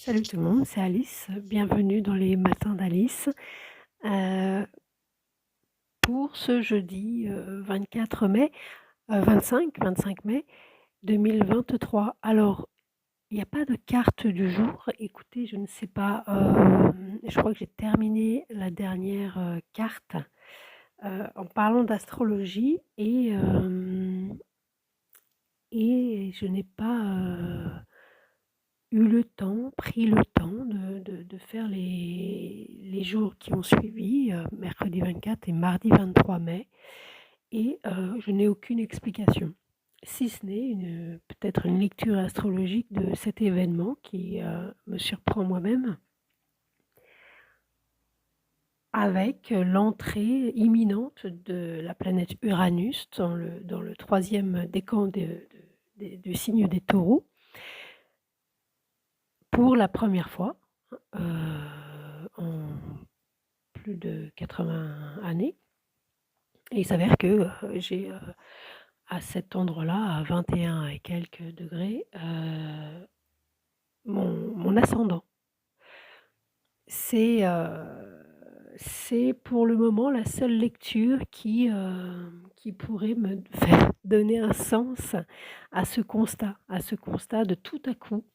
Salut tout le monde, c'est Alice. Bienvenue dans les matins d'Alice. Pour ce jeudi 24 mai, 25 mai 2023. Alors, il n'y a pas de carte du jour. Écoutez, je ne sais pas, je crois que j'ai terminé la dernière carte en parlant d'astrologie et je n'ai pas eu le temps, pris le temps de faire les jours qui ont suivi, mercredi 24 et mardi 23 mai, et je n'ai aucune explication, si ce n'est peut-être une lecture astrologique de cet événement qui me surprend moi-même, avec l'entrée imminente de la planète Uranus dans le troisième décan du signe des taureaux, pour la première fois en plus de 80 années. Et il s'avère que j'ai à cet endroit-là, à 21 et quelques degrés, mon ascendant. C'est pour le moment la seule lecture qui pourrait me faire donner un sens à ce constat de tout à coup,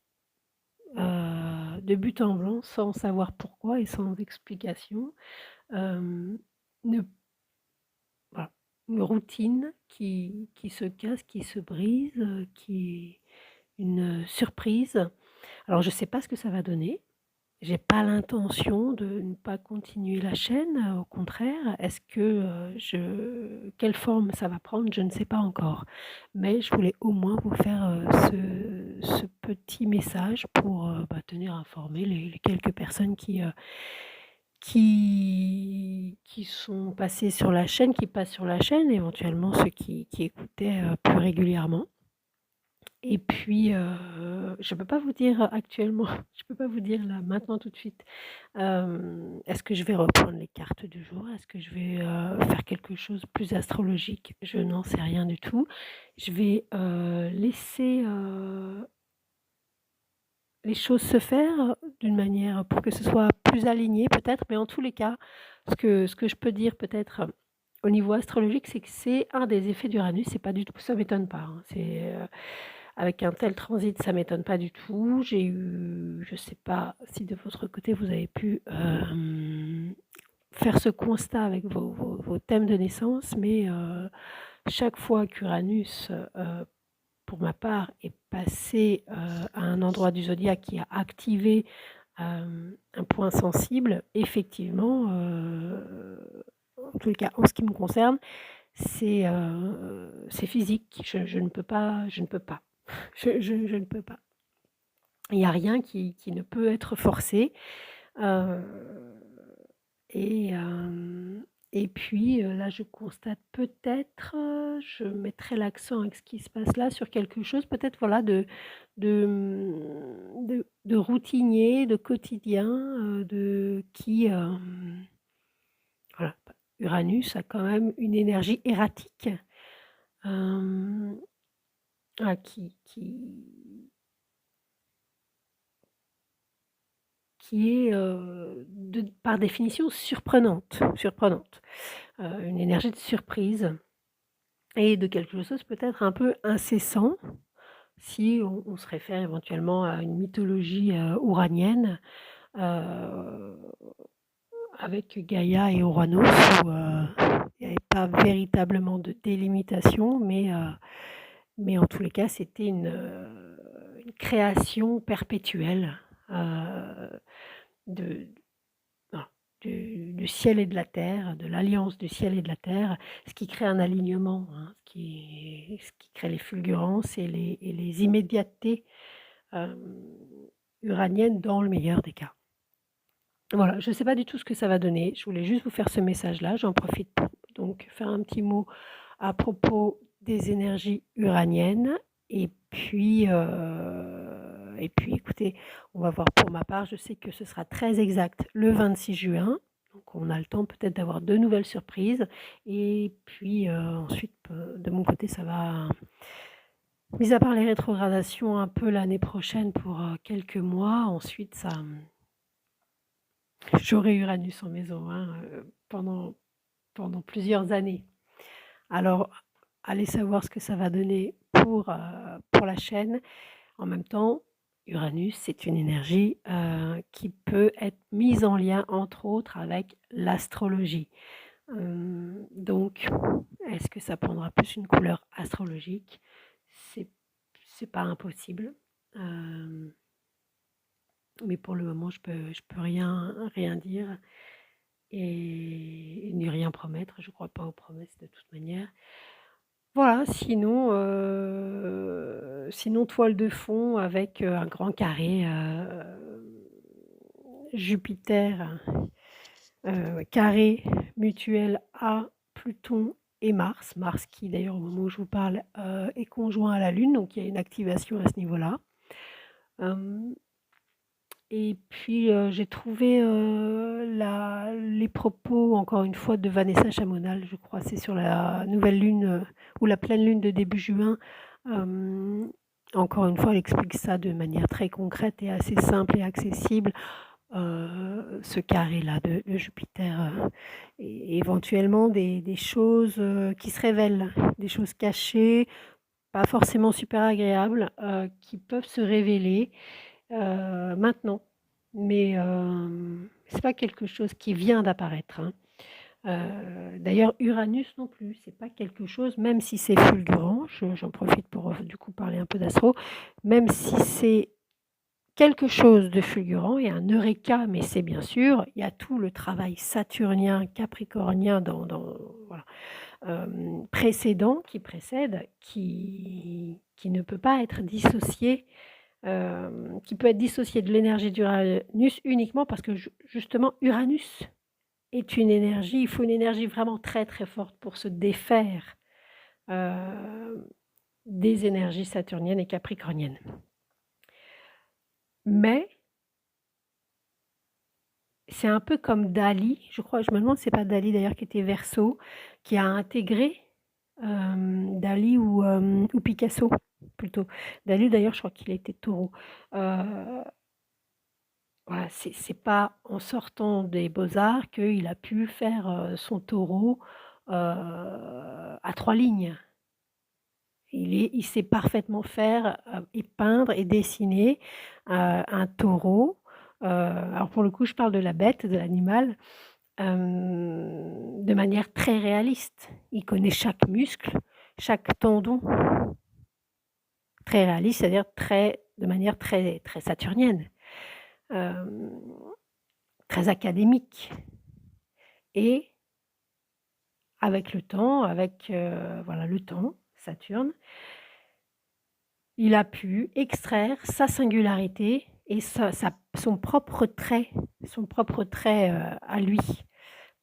de but en blanc, sans savoir pourquoi et sans explication, ne voilà, une routine qui se casse, qui se brise, qui une surprise. Alors je ne sais pas ce que ça va donner. J'ai pas l'intention de ne pas continuer la chaîne, au contraire. Est-ce que, quelle forme ça va prendre? Je ne sais pas encore. Mais je voulais au moins vous faire, ce petit message pour, tenir informés les quelques personnes qui sont passés sur la chaîne, qui passent sur la chaîne, éventuellement ceux qui écoutaient, plus régulièrement. Et puis, je peux pas vous dire actuellement, je peux pas vous dire là, maintenant, tout de suite, est-ce que je vais reprendre les cartes du jour? Est-ce que je vais, faire quelque chose de plus astrologique? Je n'en sais rien du tout. Je vais, laisser, les choses se faire d'une manière pour que ce soit plus aligné peut-être, mais en tous les cas, ce que je peux dire peut-être, au niveau astrologique, c'est que c'est un des effets d'Uranus, c'est pas du tout, ça m'étonne pas, hein, avec un tel transit, ça m'étonne pas du tout. J'ai eu, je sais pas si de votre côté vous avez pu, faire ce constat avec vos thèmes de naissance, mais chaque fois qu'Uranus, pour ma part, est passé à un endroit du zodiaque qui a activé un point sensible, effectivement, en tout cas en ce qui me concerne, c'est physique. Je ne peux pas, je ne peux pas. Je ne peux pas. Il n'y a rien qui ne peut être forcé. Euh, et, euh, et puis là, je constate peut-être, je mettrai l'accent avec ce qui se passe là sur quelque chose, peut-être voilà, de routinier, de quotidien, voilà, Uranus a quand même une énergie erratique, euh, qui est par définition surprenante, une énergie de surprise et de quelque chose peut-être un peu incessant, si on se réfère éventuellement à une mythologie ouranienne, euh, avec Gaïa et Uranus, où il n'y avait pas véritablement de délimitation, mais en tous les cas, c'était une création perpétuelle de, du ciel et de la terre, de l'alliance du ciel et de la terre, ce qui crée un alignement, hein, ce qui crée les fulgurances et les immédiatetés uraniennes dans le meilleur des cas. Voilà, je ne sais pas du tout ce que ça va donner. Je voulais juste vous faire ce message-là. J'en profite pour donc faire un petit mot à propos des énergies uraniennes. Et puis écoutez, on va voir pour ma part. Je sais que ce sera très exact le 26 juin. Donc on a le temps peut-être d'avoir de nouvelles surprises. Et puis ensuite, de mon côté, Mis à part les rétrogradations un peu l'année prochaine pour, quelques mois, ensuite j'aurai Uranus en maison, hein, pendant plusieurs années. Alors, allez savoir ce que ça va donner pour la chaîne. En même temps, Uranus, c'est une énergie, qui peut être mise en lien, entre autres, avec l'astrologie. Donc, est-ce que ça prendra plus une couleur astrologique? C'est c'est pas impossible. Hem, mais pour le moment, je peux rien dire et ni rien promettre. Je crois pas aux promesses de toute manière. Voilà, sinon toile de fond avec, un grand carré, Jupiter, carré mutuel à Pluton et Mars. Mars qui d'ailleurs au moment où je vous parle, est conjoint à la Lune, donc il y a une activation à ce niveau-là. Hem Et puis, j'ai trouvé, les propos encore une fois de Vanessa Chamonal, je crois, c'est sur la nouvelle lune, ou la pleine lune de début juin. Hem, Encore une fois, elle explique ça de manière très concrète et assez simple et accessible. Ce carré-là de Jupiter, et éventuellement des choses, qui se révèlent, des choses cachées, pas forcément super agréables, qui peuvent se révéler. Maintenant, mais c'est pas quelque chose qui vient d'apparaître, hein. D'ailleurs Uranus non plus, c'est pas quelque chose, même si c'est fulgurant, j'en profite pour, du coup parler un peu d'astro, même si c'est quelque chose de fulgurant et un eureka, mais c'est bien sûr, il y a tout le travail saturnien, capricornien dans voilà, précédent, qui précède, qui ne peut pas être dissocié, qui peut être dissocié de l'énergie d'Uranus uniquement parce que justement Uranus est une énergie, il faut une énergie vraiment très très forte pour se défaire euh, des énergies saturniennes et capricorniennes. Mais c'est un peu comme Dali, je crois, je me demande si c'est pas Dali d'ailleurs qui était Verseau, qui a intégré Dali ou Picasso plutôt. Dali d'ailleurs, je crois qu'il était Taureau. Euh, Voilà, c'est pas en sortant des beaux-arts qu'il a pu faire, son taureau, à 3 lignes. Il sait parfaitement faire, et peindre et dessiner, un taureau. Alors pour le coup, je parle de la bête, de l'animal, de manière très réaliste. Il connaît chaque muscle, chaque tendon, très réaliste, c'est-à-dire de manière très très saturnienne, hem, très académique. Et avec le temps, voilà, le temps, Saturne, il a pu extraire sa singularité et son propre trait, à lui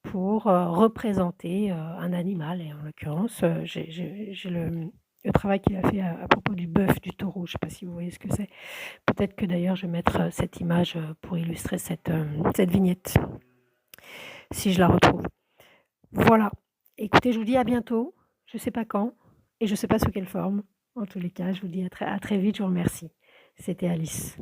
pour, représenter, un animal et en l'occurrence, j'ai le travail qu'il a fait à propos du bœuf, du taureau, je ne sais pas si vous voyez ce que c'est. Peut-être que d'ailleurs je vais mettre, cette image, pour illustrer cette vignette, si je la retrouve. Voilà. Écoutez, je vous dis à bientôt. Je ne sais pas quand et je ne sais pas sous quelle forme. En tous les cas, je vous dis à très vite. Je vous remercie. C'était Alice.